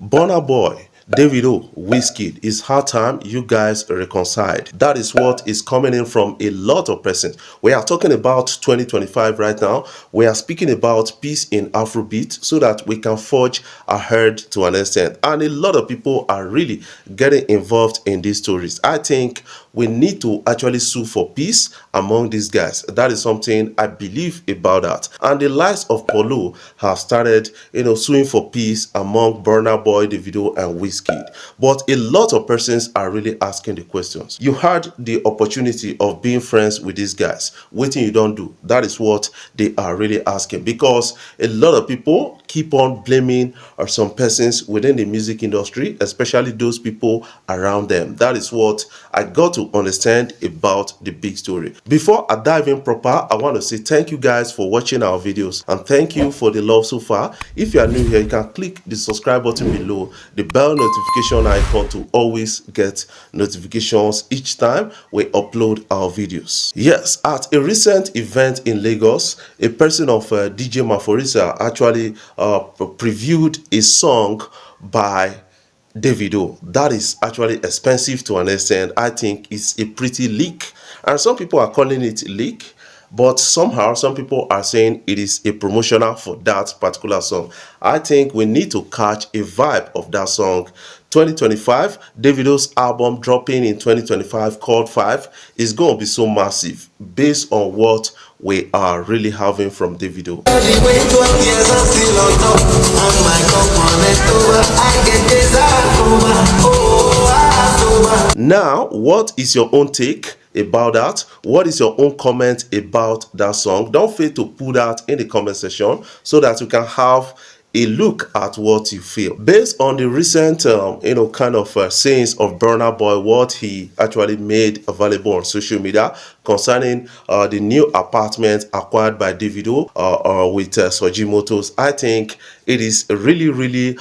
Burna Boy, Davido, Wizkid, it's hard time you guys reconciled. That is what is coming in from a lot of persons. We are talking about 2025 right now. We are speaking about peace in Afrobeat so that we can forge ahead to an extent. And a lot of people are really getting involved in these stories. I think we need to actually sue for peace among these guys. That is something I believe about that. And the likes of Polo have started, suing for peace among Burna Boy, Davido, and Wizkid. But a lot of persons are really asking the questions. You had the opportunity of being friends with these guys. Waiting you don't do. That is what they are really asking, because a lot of people keep on blaming some persons within the music industry, especially those people around them. That is what I got to understand about the big story. Before I dive in proper, I want to say thank you guys for watching our videos and thank you for the love so far. If you are new here, you can click the subscribe button below, the bell notification icon to always get notifications each time we upload our videos. Yes, at a recent event in Lagos, a person of DJ Maforisa actually previewed a song by Davido. That is actually expensive to an extent. I think it's a pretty leak, and some people are calling it leak, but somehow some people are saying it is a promotional for that particular song. I think we need to catch a vibe of that song. 2025, Davido's album dropping in 2025 called 5 is going to be so massive based on what we are really having from Davido. Now, what is your own take about that? What is your own comment about that song? Don't fail to put that in the comment section so that you can have a look at what you feel based on the recent sayings of Burna Boy, what he actually made available on social media concerning the new apartment acquired by Davido with Soji Motors. I think it is really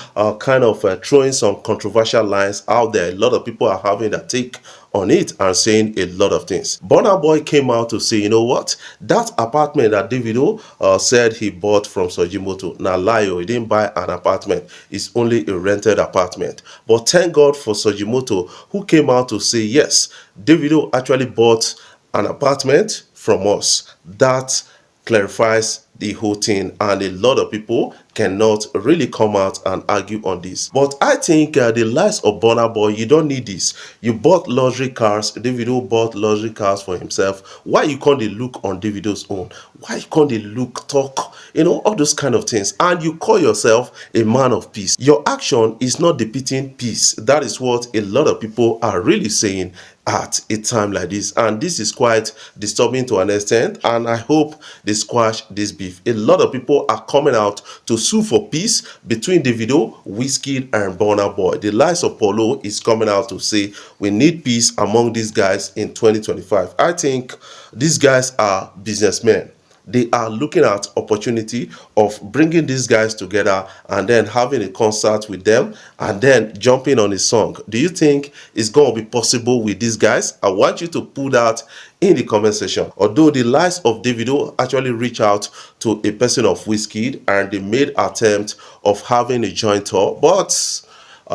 throwing some controversial lines out there. A lot of people are having a take on it and saying a lot of things. Burna Boy came out to say, you know what, that apartment that Davido said he bought from Sojimoto, now lie, he didn't buy an apartment, it's only a rented apartment. But thank God for Sojimoto, who came out to say, yes, Davido actually bought an apartment from us. That clarifies the whole thing, and a lot of people cannot really come out and argue on this. But I think the likes of Burna Boy, you don't need this. You bought luxury cars. Davido bought luxury cars for himself. Why you can't they look on Davido's own? Why you can't they look, talk, all those kind of things? And you call yourself a man of peace. Your action is not depicting peace. That is what a lot of people are really saying at a time like this, and this is quite disturbing to an extent, and I hope they squash this beef. A lot of people are coming out to sue for peace between Davido, Wizkid, and Burna Boy. The likes of Polo is coming out to say we need peace among these guys in 2025. I think these guys are businessmen. They are looking at opportunity of bringing these guys together and then having a concert with them and then jumping on a song. Do you think it's going to be possible with these guys? I want you to put that in the comment section. Although the likes of Davido actually reached out to a person of Wizkid and they made attempt of having a joint tour, but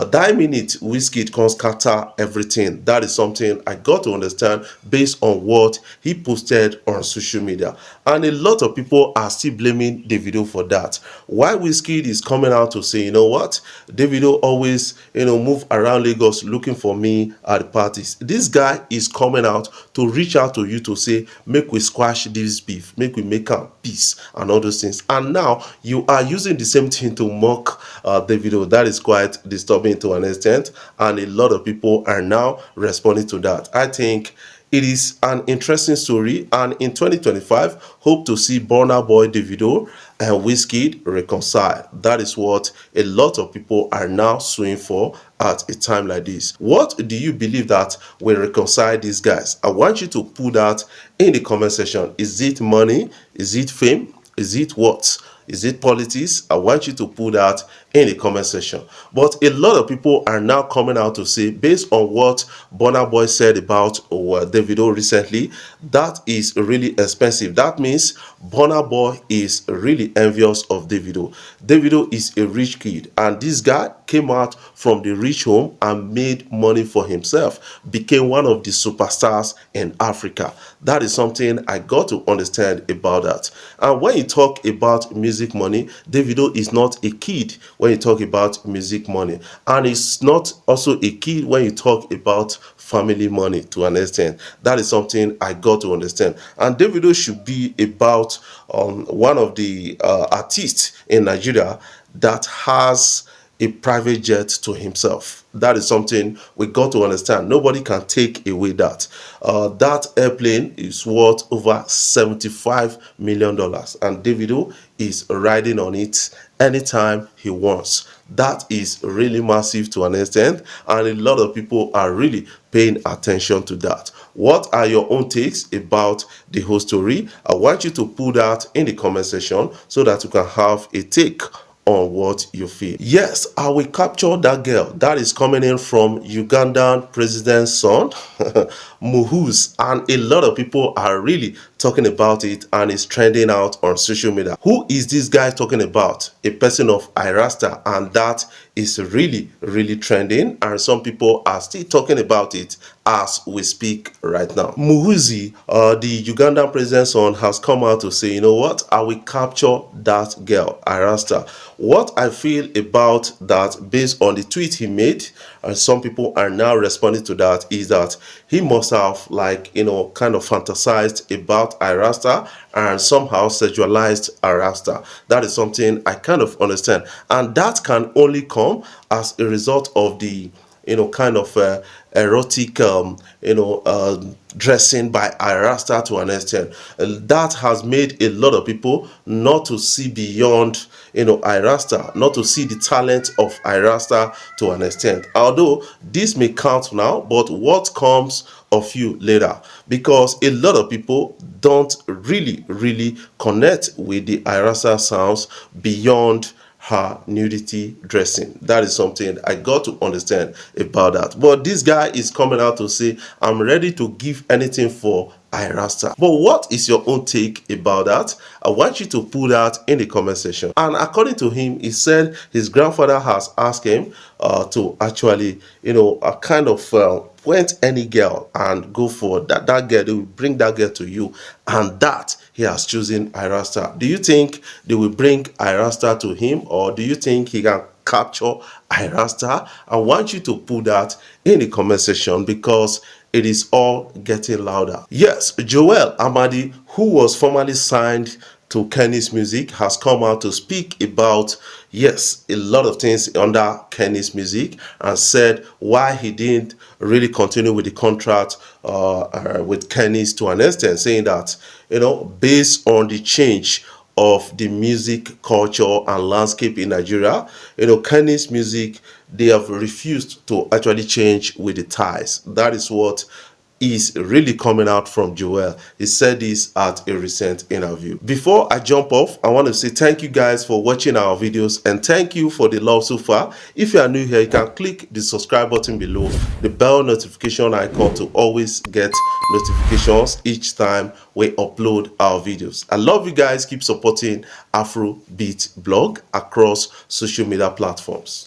that minute Wizkid can scatter everything. That is something I got to understand based on what he posted on social media, and a lot of people are still blaming Davido for that. Why Wizkid is coming out to say, you know what, Davido always move around Lagos looking for me at the parties. This guy is coming out to reach out to you to say make we squash this beef, make we make am peace and all those things, and now you are using the same thing to mock Davido. That is quite disturbing to an extent, and a lot of people are now responding to that. I think it is an interesting story, and in 2025 hope to see Burna Boy, Davido, and Wizkid reconcile. That is what a lot of people are now suing for at a time like this. What do you believe that will reconcile these guys? I want you to put that in the comment section. Is it money? Is it fame? Is it what? Is it politics? I want you to put that in the comment section. But a lot of people are now coming out to say, based on what Burna Boy said about Davido recently, that is really expensive. That means Burna Boy is really envious of Davido. Davido is a rich kid, and this guy came out from the rich home and made money for himself, became one of the superstars in Africa. That is something I got to understand about that. And when you talk about music money, Davido is not a kid when you talk about music money, and it's not also a kid when you talk about family money to an extent. That is something I got to understand. And Davido should be about one of the artists in Nigeria that has a private jet to himself. That is something we got to understand. Nobody can take away that. That airplane is worth over $75 million, and Davido is riding on it anytime he wants. That is really massive to an extent, and a lot of people are really paying attention to that. What are your own takes about the whole story? I want you to put that in the comment section so that you can have a take on what you feel. Yes, I will capture that girl. That is coming in from Ugandan president's son, Muhoozi, and a lot of people are really talking about it, and it's trending out on social media. Who is this guy talking about? A person of Ayra Starr, and that is really trending, and some people are still talking about it as we speak right now. Muhoozi, the Ugandan president's son, has come out to say, you know what, I will capture that girl, Ayra Starr. What I feel about that, based on the tweet he made, and some people are now responding to that, is that he must have, like, kind of fantasized about Ayra Starr and somehow sexualized Ayra Starr. That is something I kind of understand, and that can only come as a result of the kind of erotic, dressing by Ayra Starr to an extent. That has made a lot of people not to see beyond, Ayra Starr, not to see the talent of Ayra Starr to an extent. Although this may count now, but what comes of you later? Because a lot of people don't really connect with the Ayra Starr sounds beyond her nudity dressing. That is something I got to understand about that. But this guy is coming out to say, I'm ready to give anything for Ayra Starr. But what is your own take about that? I want you to put that in the comment section. And according to him, he said his grandfather has asked him to actually, kind of point any girl and go for that girl. They will bring that girl to you, and that he has chosen Ayra Starr. Do you think they will bring Ayra Starr to him, or do you think he can capture Ayra Starr? I want you to put that in the comment section, because it is all getting louder. Yes, Joel Amadi, who was formerly signed to Kennis Music, has come out to speak about, yes, a lot of things under Kennis Music, and said why he didn't really continue with the contract with Kennis to an extent, saying that, based on the change of the music culture and landscape in Nigeria, Kennis Music, they have refused to actually change with the ties. That is what is really coming out from Joel. He said this at a recent interview. Before I jump off, I want to say thank you guys for watching our videos, and thank you for the love so far. If you are new here, you can click the subscribe button below, the bell notification icon, to always get notifications each time we upload our videos. I love you guys. Keep supporting Afrobeat blog across social media platforms.